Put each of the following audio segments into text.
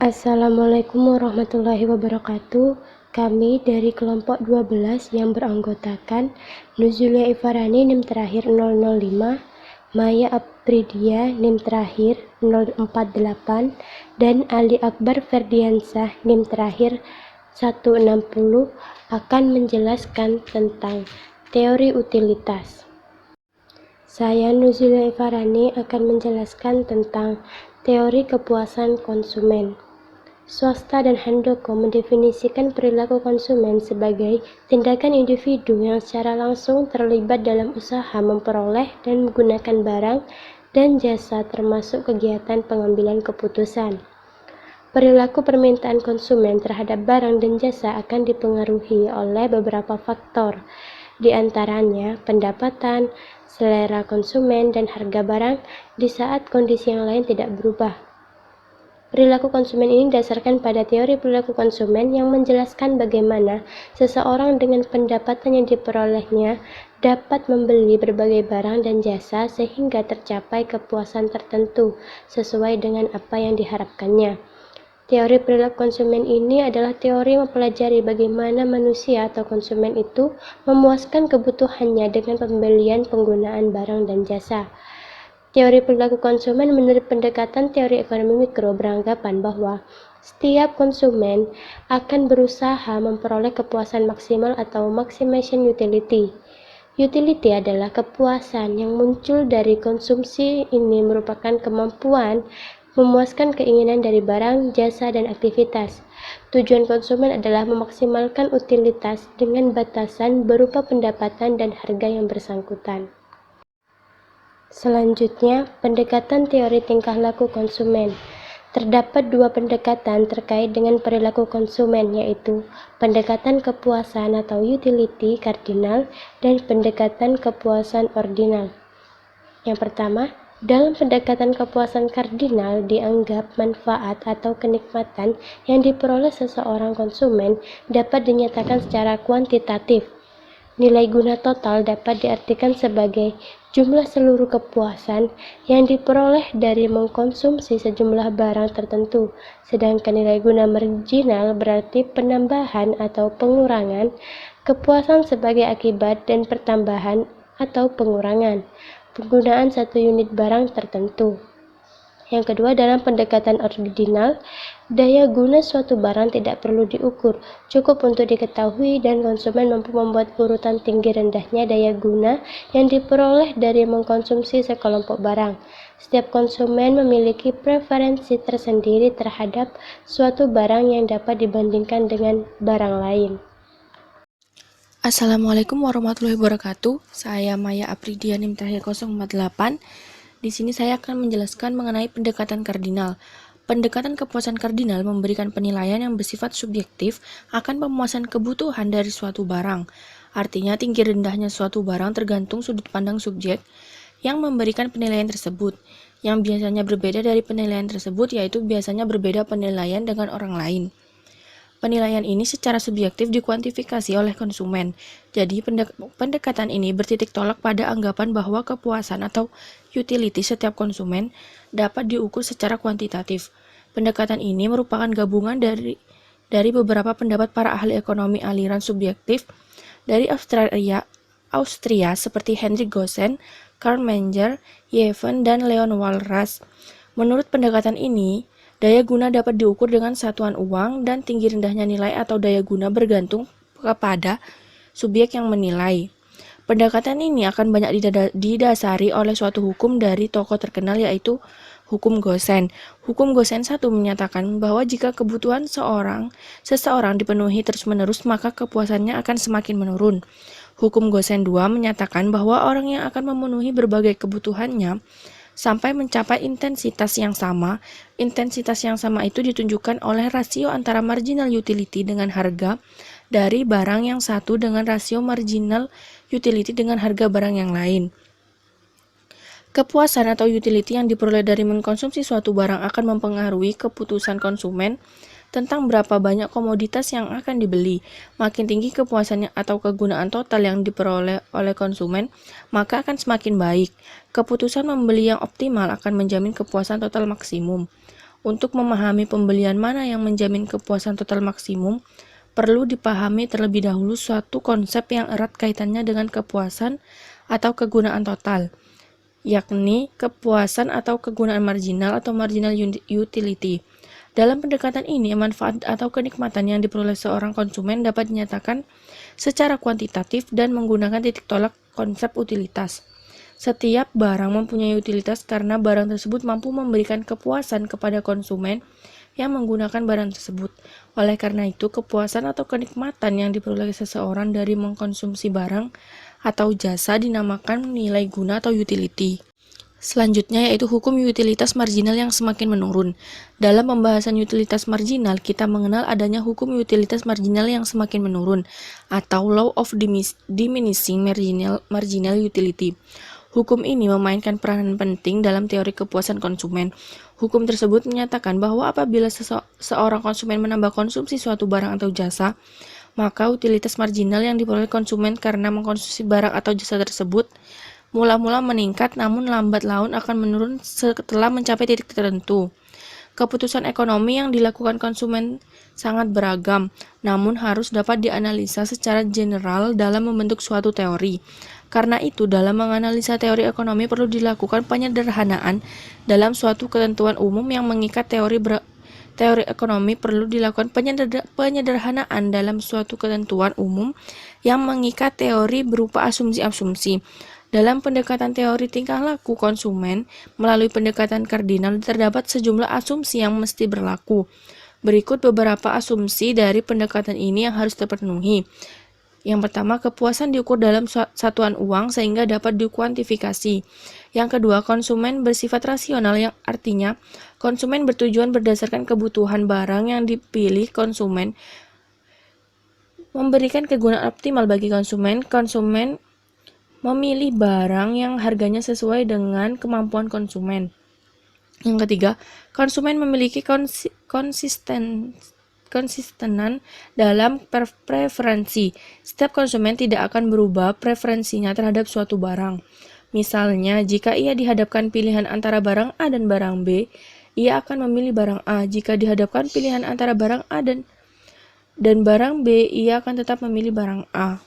Assalamualaikum warahmatullahi wabarakatuh. Kami dari kelompok 12 yang beranggotakan Nuzulia Ifarani NIM terakhir 005, Maya Apridia NIM terakhir 048, dan Ali Akbar Ferdiansah NIM terakhir 160 akan menjelaskan tentang teori utilitas. Saya Nuzulia Ifarani akan menjelaskan tentang teori kepuasan konsumen. Swasta dan Handoko mendefinisikan perilaku konsumen sebagai tindakan individu yang secara langsung terlibat dalam usaha memperoleh dan menggunakan barang dan jasa termasuk kegiatan pengambilan keputusan. Perilaku permintaan konsumen terhadap barang dan jasa akan dipengaruhi oleh beberapa faktor, di antaranya pendapatan, selera konsumen, dan harga barang di saat kondisi yang lain tidak berubah. Perilaku konsumen ini didasarkan pada teori perilaku konsumen yang menjelaskan bagaimana seseorang dengan pendapatan yang diperolehnya dapat membeli berbagai barang dan jasa sehingga tercapai kepuasan tertentu sesuai dengan apa yang diharapkannya. Teori perilaku konsumen ini adalah teori mempelajari bagaimana manusia atau konsumen itu memuaskan kebutuhannya dengan pembelian penggunaan barang dan jasa. Teori perilaku konsumen menurut pendekatan teori ekonomi mikro beranggapan bahwa setiap konsumen akan berusaha memperoleh kepuasan maksimal atau maximization utility. Utility adalah kepuasan yang muncul dari konsumsi. Ini merupakan kemampuan memuaskan keinginan dari barang, jasa, dan aktivitas. Tujuan konsumen adalah memaksimalkan utilitas dengan batasan berupa pendapatan dan harga yang bersangkutan. Selanjutnya, pendekatan teori tingkah laku konsumen. Terdapat dua pendekatan terkait dengan perilaku konsumen, yaitu pendekatan kepuasan atau utility kardinal dan pendekatan kepuasan ordinal. Yang pertama, dalam pendekatan kepuasan kardinal dianggap manfaat atau kenikmatan yang diperoleh seseorang konsumen dapat dinyatakan secara kuantitatif. Nilai guna total dapat diartikan sebagai jumlah seluruh kepuasan yang diperoleh dari mengkonsumsi sejumlah barang tertentu, sedangkan nilai guna marginal berarti penambahan atau pengurangan kepuasan sebagai akibat dan pertambahan atau pengurangan penggunaan satu unit barang tertentu. Yang kedua, dalam pendekatan ordinal, daya guna suatu barang tidak perlu diukur, cukup untuk diketahui dan konsumen mampu membuat urutan tinggi rendahnya daya guna yang diperoleh dari mengkonsumsi sekelompok barang. Setiap konsumen memiliki preferensi tersendiri terhadap suatu barang yang dapat dibandingkan dengan barang lain. Assalamualaikum warahmatullahi wabarakatuh. Saya Maya Apridia NIM terakhir 048. Di sini saya akan menjelaskan mengenai pendekatan kardinal. Pendekatan kepuasan kardinal memberikan penilaian yang bersifat subjektif akan pemuasan kebutuhan dari suatu barang. Artinya tinggi rendahnya suatu barang tergantung sudut pandang subjek yang memberikan penilaian tersebut. Yang biasanya berbeda dari penilaian tersebut yaitu biasanya berbeda penilaian dengan orang lain. Penilaian ini secara subjektif dikuantifikasi oleh konsumen. Jadi pendekatan ini bertitik tolak pada anggapan bahwa kepuasan atau utility setiap konsumen dapat diukur secara kuantitatif. Pendekatan ini merupakan gabungan dari beberapa pendapat para ahli ekonomi aliran subjektif dari Austria seperti Henrik Gosen, Karl Menger, Yevon, dan Leon Walras. Menurut pendekatan ini, daya guna dapat diukur dengan satuan uang dan tinggi rendahnya nilai atau daya guna bergantung kepada subjek yang menilai. Pendekatan ini akan banyak didasari oleh suatu hukum dari tokoh terkenal yaitu hukum Gosen. Hukum Gosen 1 menyatakan bahwa jika kebutuhan seseorang dipenuhi terus-menerus maka kepuasannya akan semakin menurun. Hukum Gosen 2 menyatakan bahwa orang yang akan memenuhi berbagai kebutuhannya sampai mencapai intensitas yang sama. Intensitas yang sama itu ditunjukkan oleh rasio antara marginal utility dengan harga dari barang yang satu dengan rasio marginal utility dengan harga barang yang lain. Kepuasan atau utility yang diperoleh dari mengkonsumsi suatu barang akan mempengaruhi keputusan konsumen tentang berapa banyak komoditas yang akan dibeli. Makin tinggi kepuasannya atau kegunaan total yang diperoleh oleh konsumen, maka akan semakin baik. Keputusan membeli yang optimal akan menjamin kepuasan total maksimum. Untuk memahami pembelian mana yang menjamin kepuasan total maksimum, perlu dipahami terlebih dahulu suatu konsep yang erat kaitannya dengan kepuasan atau kegunaan total, yakni kepuasan atau kegunaan marginal atau marginal utility. Dalam pendekatan ini, manfaat atau kenikmatan yang diperoleh seorang konsumen dapat dinyatakan secara kuantitatif dan menggunakan titik tolak konsep utilitas. Setiap barang mempunyai utilitas karena barang tersebut mampu memberikan kepuasan kepada konsumen yang menggunakan barang tersebut. Oleh karena itu, kepuasan atau kenikmatan yang diperoleh seseorang dari mengkonsumsi barang atau jasa dinamakan nilai guna atau utility. Selanjutnya yaitu hukum utilitas marginal yang semakin menurun. Dalam pembahasan utilitas marginal, kita mengenal adanya hukum utilitas marginal yang semakin menurun atau law of diminishing marginal utility. Hukum ini memainkan peranan penting dalam teori kepuasan konsumen. Hukum tersebut menyatakan bahwa apabila seorang konsumen menambah konsumsi suatu barang atau jasa, maka utilitas marginal yang diperoleh konsumen karena mengkonsumsi barang atau jasa tersebut mula-mula meningkat, namun lambat laun akan menurun setelah mencapai titik tertentu. Keputusan ekonomi yang dilakukan konsumen sangat beragam, namun harus dapat dianalisa secara general dalam membentuk suatu teori. Karena itu, dalam menganalisa teori ekonomi perlu dilakukan penyederhanaan dalam suatu ketentuan umum yang mengikat teori ekonomi perlu dilakukan penyederhanaan dalam suatu ketentuan umum yang mengikat teori berupa asumsi-asumsi. Dalam pendekatan teori tingkah laku konsumen, melalui pendekatan kardinal terdapat sejumlah asumsi yang mesti berlaku. Berikut beberapa asumsi dari pendekatan ini yang harus terpenuhi. Yang pertama, kepuasan diukur dalam satuan uang sehingga dapat dikuantifikasi. Yang kedua, konsumen bersifat rasional yang artinya konsumen bertujuan berdasarkan kebutuhan barang yang dipilih konsumen memberikan kegunaan optimal bagi konsumen. Konsumen memilih barang yang harganya sesuai dengan kemampuan konsumen. Yang ketiga, konsumen memiliki konsistenan dalam preferensi. Setiap konsumen tidak akan berubah preferensinya terhadap suatu barang. Misalnya, jika ia dihadapkan pilihan antara barang A dan barang B, ia akan memilih barang A. Jika dihadapkan pilihan antara barang A dan barang B, ia akan tetap memilih barang A.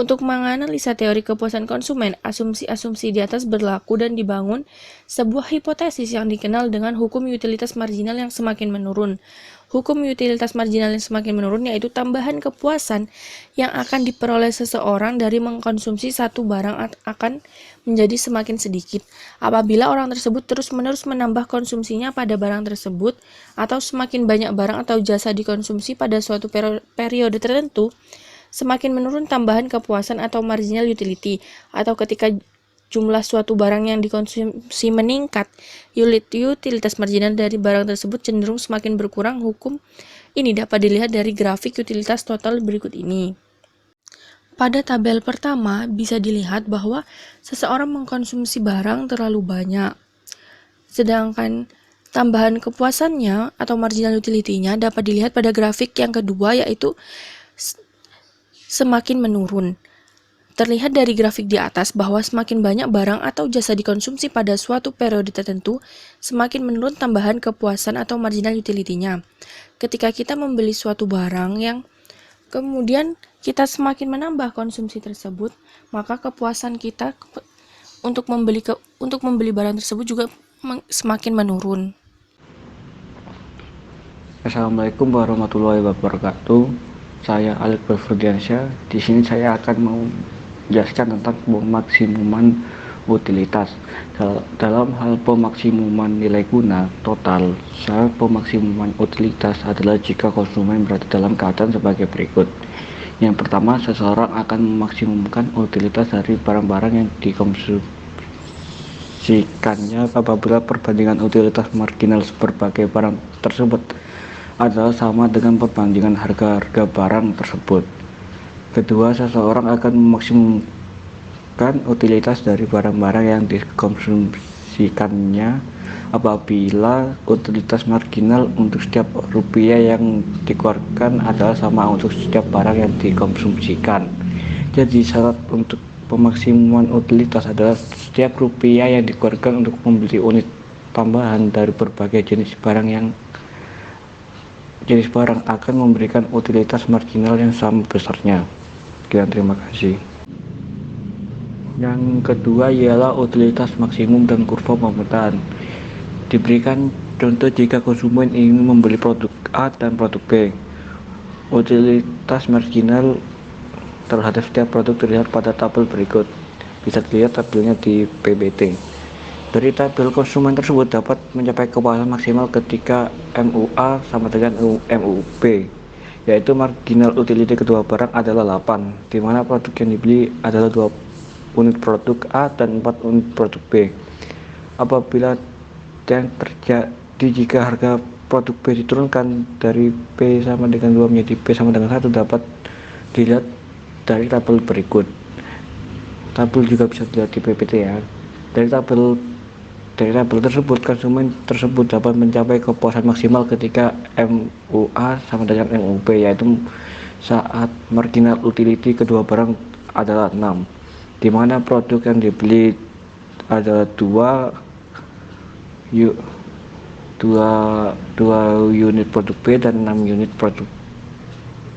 Untuk menganalisa teori kepuasan konsumen, asumsi-asumsi di atas berlaku dan dibangun sebuah hipotesis yang dikenal dengan hukum utilitas marginal yang semakin menurun. Hukum utilitas marginal yang semakin menurun yaitu tambahan kepuasan yang akan diperoleh seseorang dari mengkonsumsi satu barang akan menjadi semakin sedikit. Apabila orang tersebut terus-menerus menambah konsumsinya pada barang tersebut, atau semakin banyak barang atau jasa dikonsumsi pada suatu periode tertentu, semakin menurun tambahan kepuasan atau marginal utility, atau ketika jumlah suatu barang yang dikonsumsi meningkat, utilitas marginal dari barang tersebut cenderung semakin berkurang. Hukum ini dapat dilihat dari grafik utilitas total berikut ini. Pada tabel pertama, bisa dilihat bahwa seseorang mengkonsumsi barang terlalu banyak, sedangkan tambahan kepuasannya atau marginal utility-nya dapat dilihat pada grafik yang kedua, yaitu semakin menurun. Terlihat dari grafik di atas bahwa semakin banyak barang atau jasa dikonsumsi pada suatu periode tertentu, semakin menurun tambahan kepuasan atau marginal utility-nya. Ketika kita membeli suatu barang yang kemudian kita semakin menambah konsumsi tersebut, maka kepuasan kita untuk membeli barang tersebut juga semakin menurun. Assalamualaikum warahmatullahi wabarakatuh. Saya Alex Ferdiansyah. Di sini saya akan menjelaskan tentang pemaksimuman utilitas. Dalam hal pemaksimuman nilai guna total, pemaksimuman utilitas adalah jika konsumen berada dalam keadaan sebagai berikut. Yang pertama, seseorang akan memaksimumkan utilitas dari barang-barang yang dikonsumsikannya apabila perbandingan utilitas marginal berbagai barang tersebut adalah sama dengan perbandingan harga-harga barang tersebut. Kedua, seseorang akan memaksimumkan utilitas dari barang-barang yang dikonsumsikannya apabila utilitas marginal untuk setiap rupiah yang dikeluarkan adalah sama untuk setiap barang yang dikonsumsikan. Jadi syarat untuk pemaksimuman utilitas adalah setiap rupiah yang dikeluarkan untuk membeli unit tambahan dari berbagai jenis barang akan memberikan utilitas marginal yang sama besarnya. Sekian, terima kasih. Yang kedua ialah utilitas maksimum dan kurva pemetaan. Diberikan contoh jika konsumen ingin membeli produk A dan produk B. Utilitas marginal terhadap setiap produk terlihat pada tabel berikut. Bisa dilihat tabelnya di PPT. Dari tabel konsumen tersebut dapat mencapai kepuasan maksimal ketika MUA sama dengan MUP, yaitu marginal utility kedua barang adalah 8, di mana produk yang dibeli adalah 2 unit produk A dan 4 unit produk B. Apabila yang terjadi jika harga produk B diturunkan dari B sama dengan 2 menjadi B sama dengan 1 dapat dilihat dari tabel berikut. Tabel juga bisa dilihat di PPT ya. Dari tabel tersebut, konsumen tersebut dapat mencapai kepuasan maksimal ketika MUA sama dengan MUP, yaitu saat marginal utility kedua barang adalah 6, di mana produk yang dibeli adalah 2 unit produk B dan 6 unit produk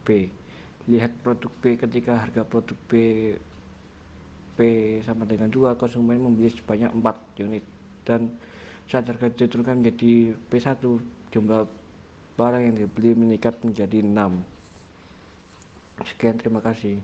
B. Lihat produk B ketika harga produk B sama dengan 2, konsumen membeli sebanyak 4 unit, dan saat harga diturunkan menjadi P1, jumlah barang yang dibeli meningkat menjadi 6. Sekian, terima kasih.